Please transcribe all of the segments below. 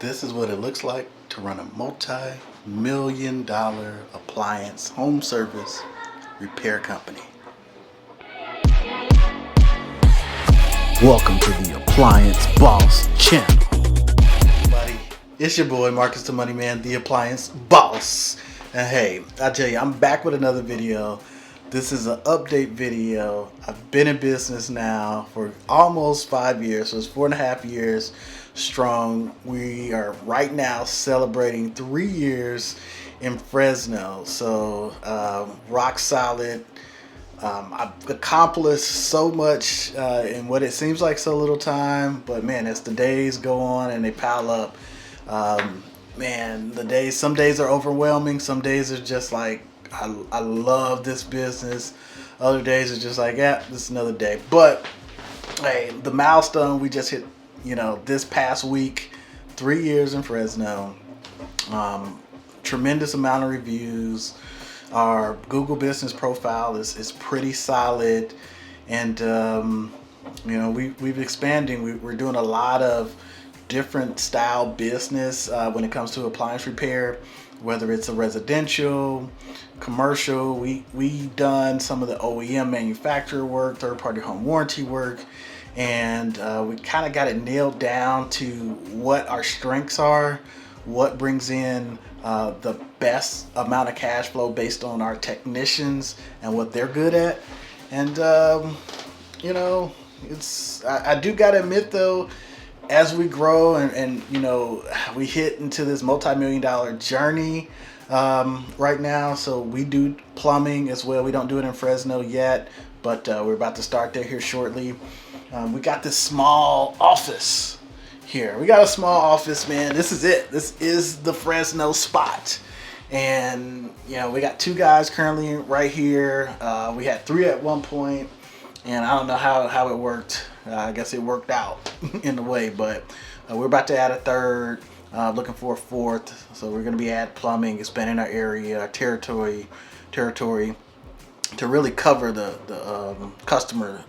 This is what it looks like to run a multi-million-dollar appliance home service repair company. Welcome to the Appliance Boss channel. Buddy, it's your boy Marcus the Money Man, the Appliance Boss. And hey, I tell you, I'm back with another video. This is an update video. I've been in business now for almost 5 years, so it's 4.5 years strong. We are right now celebrating 3 years in Fresno, so rock solid. I've accomplished so much in what it seems like so little time, but man, as the days go on and they pile up, some days are overwhelming. Some days are just like, I love this business. Other days are just like, yeah, this is another day. But hey, the milestone we just hit, this past week, 3 years in Fresno. Tremendous amount of reviews. Our Google business profile is pretty solid, and we've expanding. We're doing a lot of different style business when it comes to appliance repair, whether it's a residential, commercial. We've done some of the OEM manufacturer work, third-party home warranty work, and we kind of got it nailed down to what our strengths are, what brings in the best amount of cash flow based on our technicians and what they're good at. And I do gotta admit though, as we grow and we hit into this multi-million-dollar journey right now. So we do plumbing as well. We don't do it in Fresno yet, but we're about to start there here shortly. We got this small office here. We got a small office, man. This is it. This is the Fresno spot. And we got 2 guys currently right here. We had 3 at one point, and I don't know how it worked. I guess it worked out in a way, but we're about to add a 3rd, looking for a 4th. So we're going to be adding plumbing, expanding our area, our territory to really cover the customers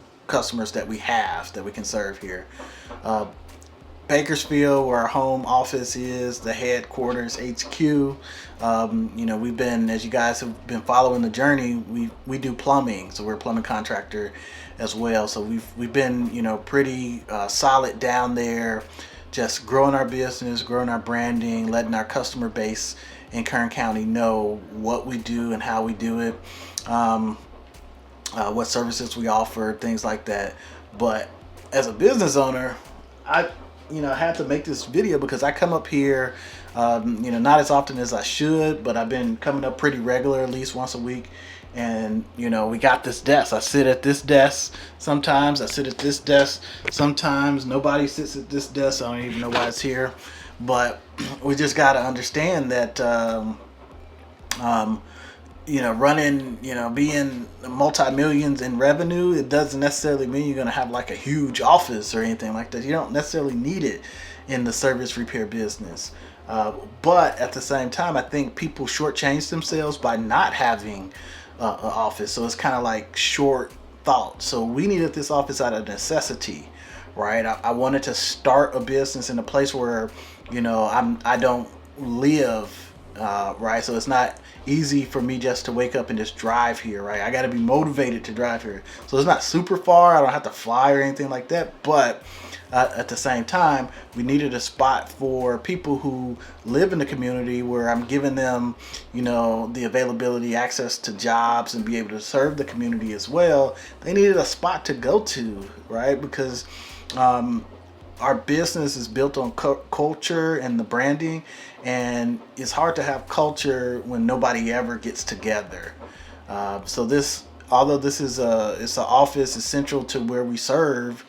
that we have, that we can serve here. Bakersfield, where our home office is, the headquarters, HQ. We've been, as you guys have been following the journey, we do plumbing, so we're a plumbing contractor as well. So we've been pretty solid down there, just growing our business, growing our branding, letting our customer base in Kern County know what we do and how we do it, what services we offer, things like that. But as a business owner, I had to make this video because I come up here, not as often as I should, but I've been coming up pretty regular, at least once a week. And, we got this desk. I sit at this desk sometimes. I sit at this desk sometimes. Nobody sits at this desk. I don't even know why it's here. But we just got to understand that, running, being multi-millions in revenue, it doesn't necessarily mean you're going to have like a huge office or anything like that. You don't necessarily need it in the service repair business. But at the same time, I think people shortchange themselves by not having an office. So it's kind of like short thought. So we needed this office out of necessity, right? I wanted to start a business in a place where, I don't live, right? So it's not easy for me just to wake up and just drive here, right? I got to be motivated to drive here. So it's not super far. I don't have to fly or anything like that. But at the same time, we needed a spot for people who live in the community where I'm giving them, the availability, access to jobs, and be able to serve the community as well. They needed a spot to go to, right? Because our business is built on culture and the branding, and it's hard to have culture when nobody ever gets together. So this, although this is it's an office essential to where we serve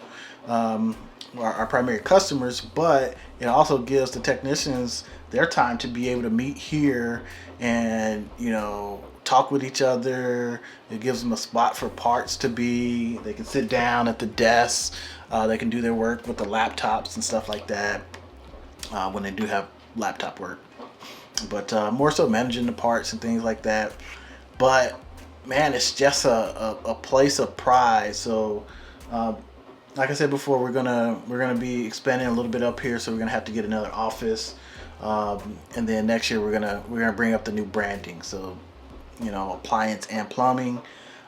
our primary customers, but it also gives the technicians their time to be able to meet here and talk with each other. It gives them a spot for parts to be. They can sit down at the desk. They can do their work with the laptops and stuff like that when they do have laptop work. But more so managing the parts and things like that. But man, it's just a place of pride. So like I said before, we're gonna be expanding a little bit up here, so we're gonna have to get another office, and then next year we're gonna bring up the new branding. So, appliance and plumbing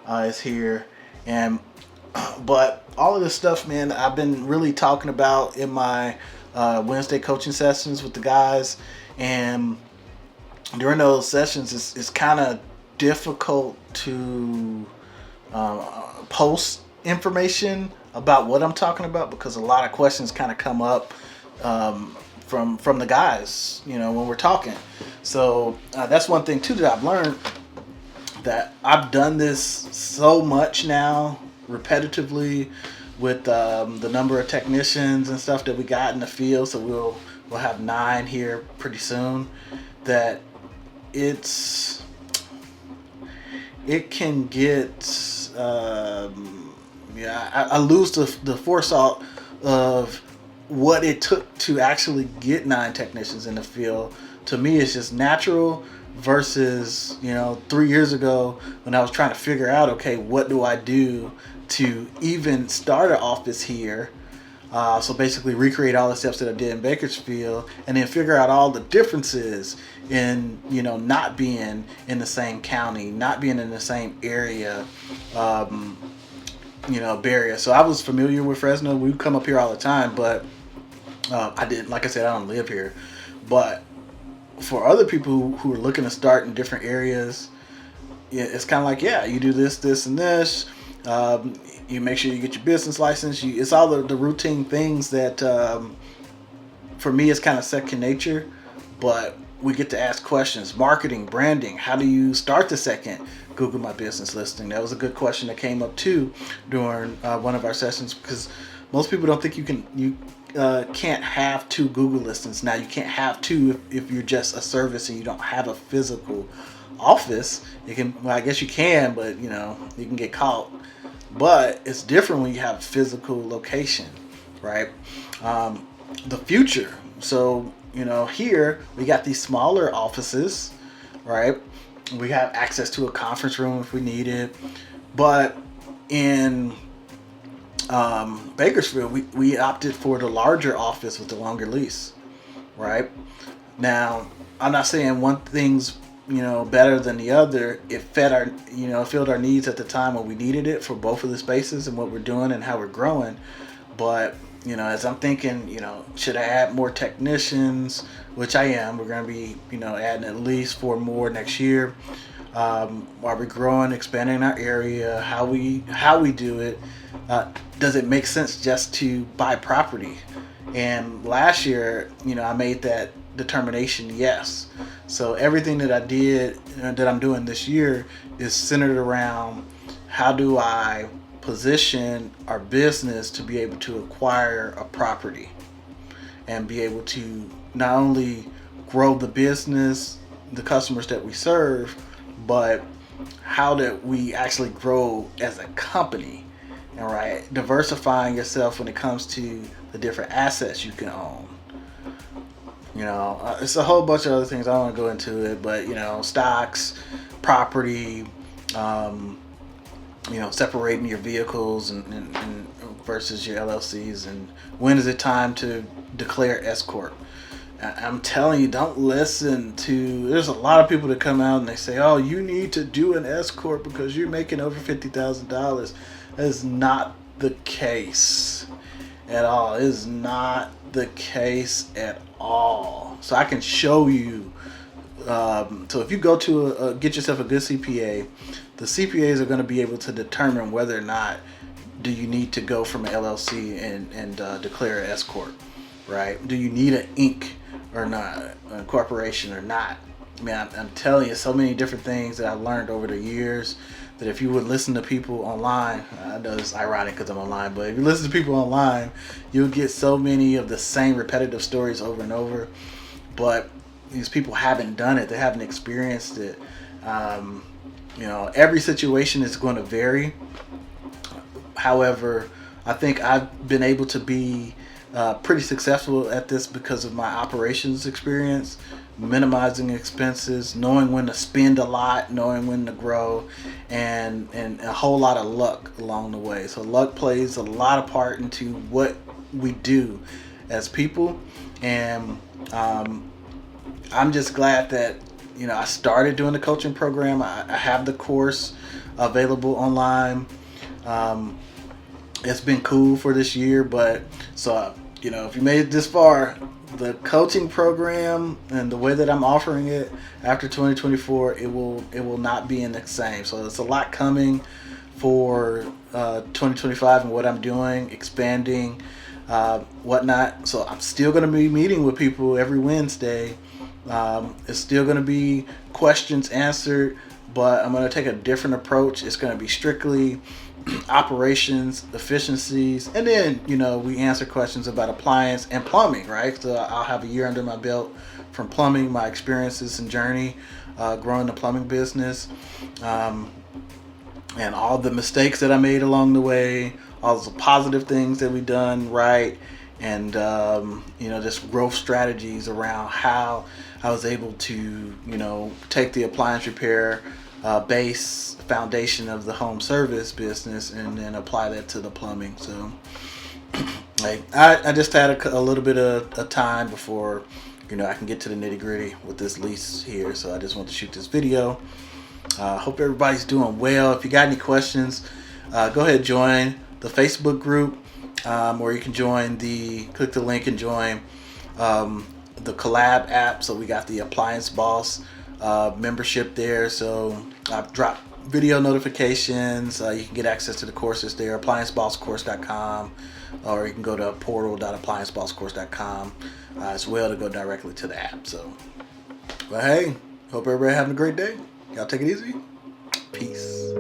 is here, and but all of this stuff, man, I've been really talking about in my Wednesday coaching sessions with the guys, and during those sessions, it's kind of difficult to post information about what I'm talking about because a lot of questions kind of come up from the guys, when we're talking. So that's one thing too that I've learned, that I've done this so much now, repetitively, with the number of technicians and stuff that we got in the field. So we'll have 9 here pretty soon. That it can get I lose the forethought of what it took to actually get 9 technicians in the field. To me, it's just natural versus 3 years ago when I was trying to figure out, okay, what do I do to even start an office here. So basically recreate all the steps that I did in Bakersfield, and then figure out all the differences in, not being in the same county, not being in the same area, barrier. So I was familiar with Fresno. We would come up here all the time, but I didn't, like I said, I don't live here. But for other people who are looking to start in different areas, it's kind of like, you do this, and this. You make sure you get your business license. It's all the routine things that, for me, is kind of second nature. But we get to ask questions. Marketing, branding. How do you start the second Google My Business listing? That was a good question that came up too during one of our sessions, because most people don't think you can't have 2 Google listings. Now, you can't have 2 if you're just a service and you don't have a physical office. I guess you can, but you can get caught. But it's different when you have physical location, right? The future. So, here we got these smaller offices, right? We have access to a conference room if we need it. But in Bakersfield, we opted for the larger office with the longer lease, right? Now, I'm not saying one thing's better than the other. It filled our needs at the time when we needed it for both of the spaces and what we're doing and how we're growing. But as I'm thinking, should I add more technicians? Which I am. We're going to be adding at least 4 more next year. While we're growing, expanding our area, how we do it. Does it make sense just to buy property? And last year, I made that determination, yes. So everything that I did, that I'm doing this year, is centered around how do I position our business to be able to acquire a property and be able to not only grow the business, the customers that we serve, but how that we actually grow as a company. All right, diversifying yourself when it comes to the different assets you can own. It's a whole bunch of other things. I don't want to go into it, but stocks, property, separating your vehicles and versus your LLCs, and when is it time to declare S corp. I'm telling you, don't listen to. There's a lot of people that come out and they say, "Oh, you need to do an S corp because you're making over $50,000." That is not the case at all. It is not the case at all. So I can show you. So if you go to get yourself a good CPA, the CPAs are going to be able to determine whether or not do you need to go from an LLC and declare an S corp, right? Do you need an Inc. or not, a corporation or not? I mean, I'm telling you, so many different things that I've learned over the years, that if you would listen to people online, I know it's ironic because I'm online, but if you listen to people online, you'll get so many of the same repetitive stories over and over. But these people haven't done it. They haven't experienced it. Every situation is going to vary. However, I think I've been able to be pretty successful at this because of my operations experience, minimizing expenses, knowing when to spend a lot, knowing when to grow, and a whole lot of luck along the way. So luck plays a lot of part into what we do as people, and I'm just glad that I started doing the coaching program. I have the course available online. It's been cool for this year, but so if you made it this far, the coaching program and the way that I'm offering it after 2024, it will not be in the same. So it's a lot coming for 2025 and what I'm doing, expanding, whatnot. So I'm still going to be meeting with people every Wednesday. It's still going to be questions answered, but I'm going to take a different approach. It's going to be strictly operations, efficiencies, and then we answer questions about appliance and plumbing, right? So I'll have a year under my belt from plumbing, my experiences and journey growing the plumbing business, and all the mistakes that I made along the way, all the positive things that we've done right, and just growth strategies around how I was able to take the appliance repair base foundation of the home service business and then apply that to the plumbing. So I just had a little bit of time before I can get to the nitty gritty with this lease here. So I just want to shoot this video. Hope everybody's doing well. If you got any questions, go ahead and join the Facebook group, or you can click the link and join the collab app. So we got the Appliance Boss membership there. So I've dropped video notifications. You can get access to the courses there, appliancebosscourse.com, or you can go to portal.appliancebosscourse.com as well to go directly to the app. So, but hey, hope everybody having a great day. Y'all take it easy. Peace.